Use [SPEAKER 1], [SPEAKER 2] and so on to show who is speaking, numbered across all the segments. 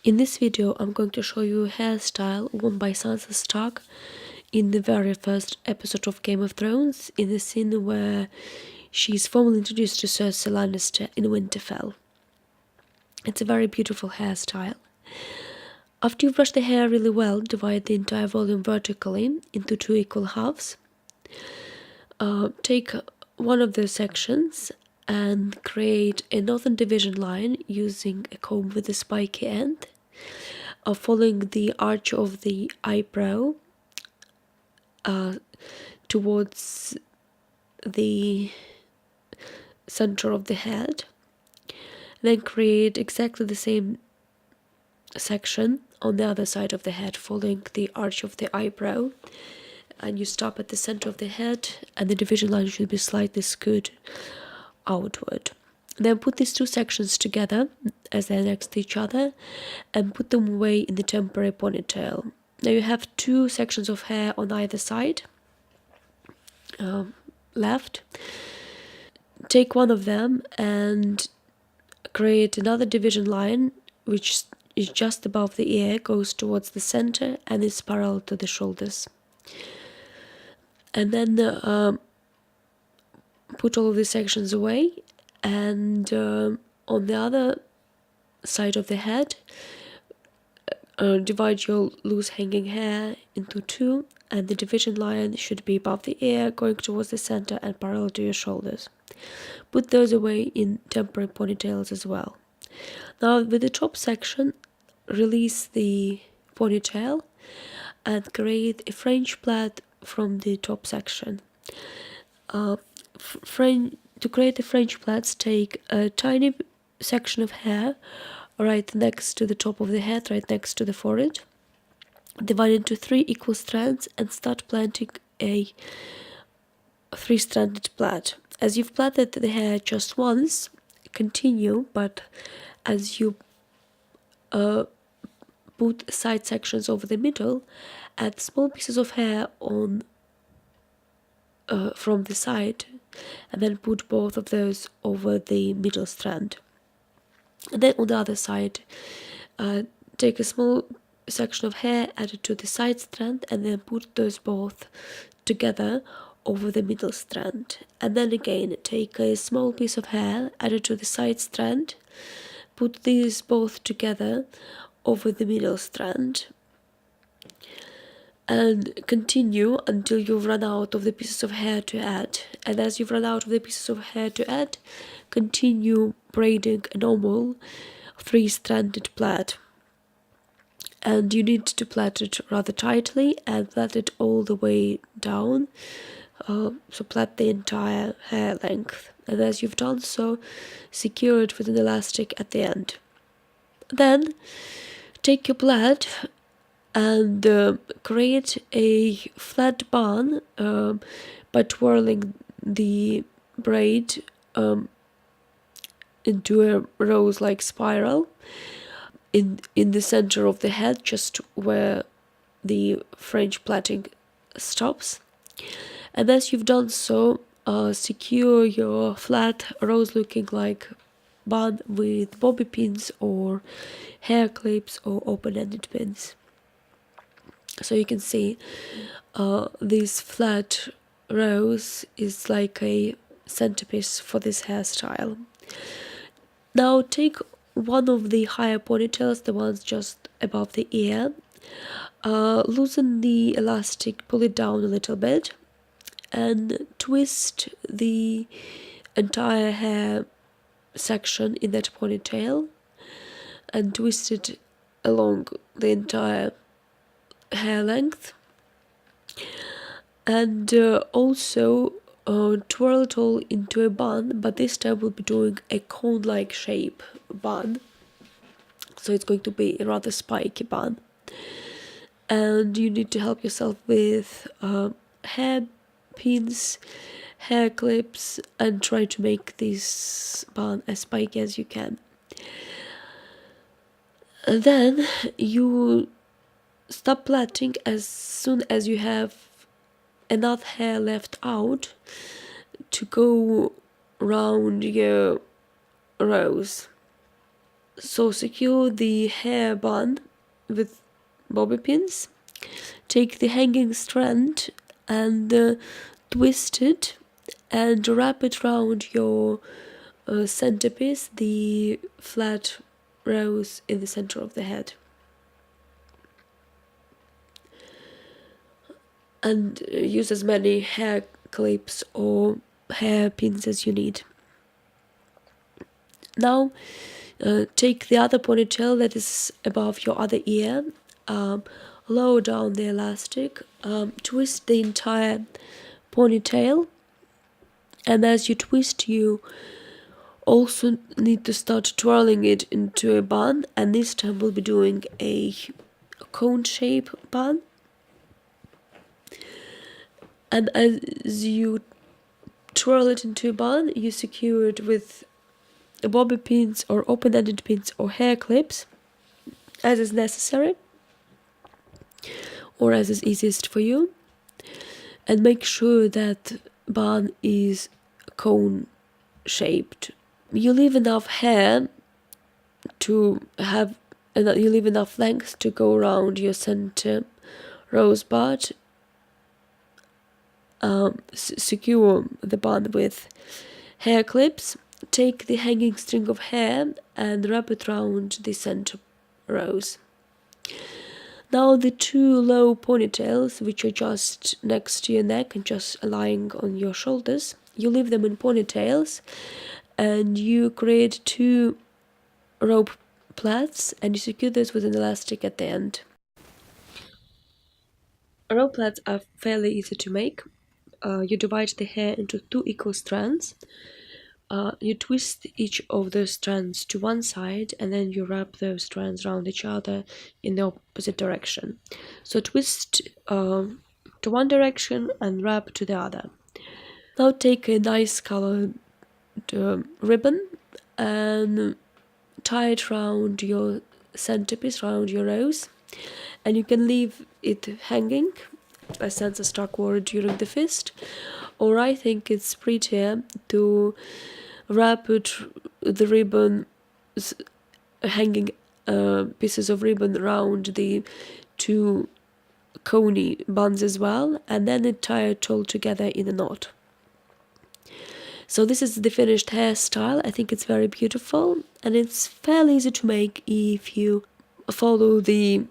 [SPEAKER 1] In this video, I'm going to show you a hairstyle worn by Sansa Stark in the very first episode of Game of Thrones, in the scene where she's formally introduced to Cersei Lanister in Winterfell. It's a very beautiful hairstyle. After you've brushed the hair really well, divide the entire volume vertically into 2 equal halves. Take one of those sections and create a northern division line using a comb with a spiky end, following the arch of the eyebrow towards the center of the head. Then create exactly the same section on the other side of the head, following the arch of the eyebrow, and you stop at the center of the head, and the division line should be slightly skewed outward. Then put these two sections together as they're next to each other and put them away in the temporary ponytail. Now you have 2 sections of hair on either side left. Take one of them and create another division line which is just above the ear, goes towards the center, and is parallel to the shoulders. And then put all of these sections away, and on the other side of the head, divide your loose hanging hair into 2, and the division line should be above the ear, going towards the center and parallel to your shoulders. Put those away in temporary ponytails as well. Now with the top section, release the ponytail and create a French plait from the top section. To create the French plaits, take a tiny section of hair right next to the top of the head, right next to the forehead. Divide into 3 equal strands and start plaiting a 3-stranded plait. As you've plaited the hair just once, continue, but as you put side sections over the middle, add small pieces of hair on from the side, and then put both of those over the middle strand. And then on the other side, take a small section of hair, add it to the side strand, and then put those both together over the middle strand. And then again, take a small piece of hair, add it to the side strand, put these both together over the middle strand, and continue until you've run out of the pieces of hair to add. And as you've run out of the pieces of hair to add, continue braiding a normal 3-stranded plait. And you need to plait it rather tightly and plait it all the way down, so plait the entire hair length. And as you've done so, secure it with an elastic at the end. Then take your plait and create a flat bun by twirling the braid into a rose-like spiral in the center of the head, just where the French plaiting stops. And as you've done so, secure your flat rose-looking like bun with bobby pins or hair clips or open-ended pins. So you can see this flat rose is like a centerpiece for this hairstyle. Now take one of the higher ponytails, the ones just above the ear, loosen the elastic, pull it down a little bit, and twist the entire hair section in that ponytail, and twist it along the entire hair length, and also twirl it all into a bun, but this time we'll be doing a cone-like shape bun, so it's going to be a rather spiky bun. And you need to help yourself with hair pins, hair clips, and try to make this bun as spiky as you can. And then you stop plaiting as soon as you have enough hair left out to go round your rose. So secure the hair bun with bobby pins. Take the hanging strand and twist it and wrap it around your centerpiece, the flat rose in the center of the head. And use as many hair clips or hair pins as you need. Now take the other ponytail that is above your other ear, lower down the elastic, twist the entire ponytail, and as you twist you also need to start twirling it into a bun, and this time we'll be doing a cone shape bun. And as you twirl it into a bun, you secure it with bobby pins or open-ended pins or hair clips as is necessary or as is easiest for you, and make sure that bun is cone shaped. You leave enough hair to have, you leave enough length to go around your center rosebud. Secure the bun with hair clips. Take the hanging string of hair and wrap it around the center rose. Now the two low ponytails, which are just next to your neck and just lying on your shoulders, you leave them in ponytails and you create two rope plaits and you secure this with an elastic at the end. Rope plaits are fairly easy to make. You divide the hair into two equal strands. You twist each of those strands to one side and then you wrap those strands around each other in the opposite direction. So twist to one direction and wrap to the other. Now take a nice colored ribbon and tie it around your centerpiece, around your rose, and you can leave it hanging as Sansa Stark wore it during the feast, or I think it's prettier to wrap it, the ribbon, hanging pieces of ribbon around the two coney buns as well, and then tie it all together in a knot. So this is the finished hairstyle. I think it's very beautiful and it's fairly easy to make if you follow the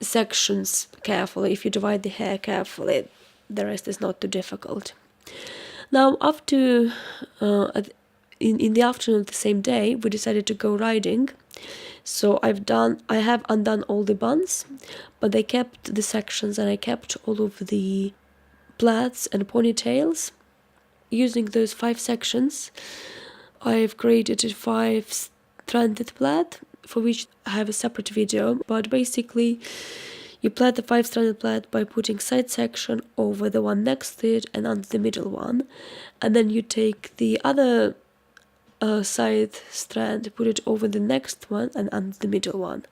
[SPEAKER 1] sections carefully. If you divide the hair carefully, the rest is not too difficult. Now after in the afternoon of the same day we decided to go riding. So I have undone all the buns, but I kept the sections and I kept all of the plaits and ponytails. Using those 5 sections, I've created a 5-stranded plait, for which I have a separate video, but basically you plait the 5-stranded plait by putting side section over the one next to it and under the middle one, and then you take the other side strand, put it over the next one and under the middle one,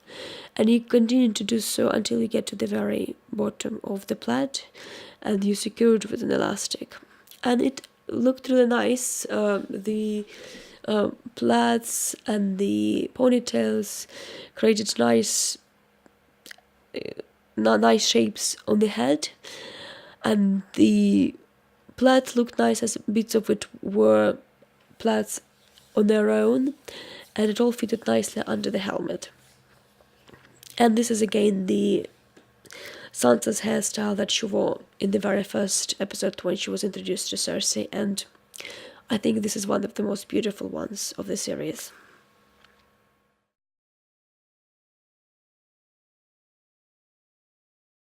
[SPEAKER 1] and you continue to do so until you get to the very bottom of the plait and you secure it with an elastic. And it looked really nice. The plaits and the ponytails created nice shapes on the head, and the plaits looked nice as bits of it were plaits on their own, and it all fitted nicely under the helmet. And this is again the Sansa's hairstyle that she wore in the very first episode when she was introduced to Cersei, and I think this is one of the most beautiful ones of the series.